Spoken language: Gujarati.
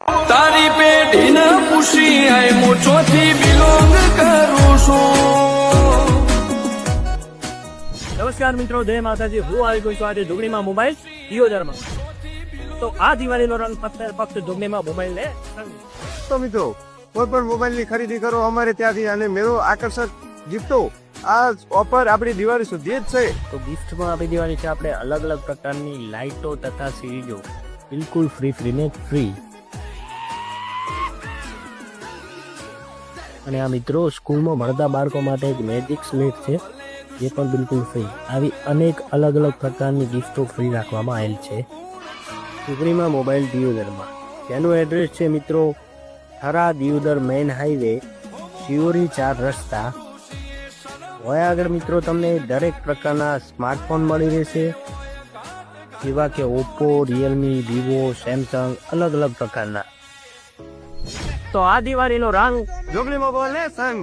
તારી પેઢીને પૂછી આય મોચોથી બિલોંગ કરું છું. નમસ્કાર મિત્રો, જય માતાજી. હું આવી ગયો છું આજે જોગણીમાં મોબાઈલ દિયોદરમાં. તો આ દિવાળીનો રંગ ફક્ત જોગણીમાં મોબાઈલ ને તો મિત્રો કોઈ પણ મોબાઈલની ખરીદી કરો અમારે ત્યાંથી અને મેળો આકર્ષક ગિફ્ટો આ ઓફર આપણી દિવાળી સુધી જ છે. તો ગિફ્ટમાં આપી દેવાની છે આપણે અલગ અલગ પ્રકારની લાઇટો તથા સિરીઝો બિલકુલ ફ્રી અને આ મિત્રો સ્કૂલમાં ભણતા બાળકો માટે એક મેજિક સ્લેટ છે, જે પણ બિલકુલ ફ્રી. આવી અનેક અલગ અલગ પ્રકારની ગિફ્ટો ફ્રી રાખવામાં આવેલ છે જોગણીમાં મોબાઈલ દિયોદરમાં. તેનું એડ્રેસ છે મિત્રો થરા દિયોદર મેઇન હાઈવે, શિયોરી 4 રસ્તા. હોય આગળ મિત્રો તમને દરેક પ્રકારના સ્માર્ટફોન મળી રહેશે, જેવા કે ઓપ્પો, રિયલમી, વિવો, સેમસંગ, અલગ અલગ પ્રકારના. તો આ દિવાળીનો રંગ જોગણી મોબાઈલ ને સંગ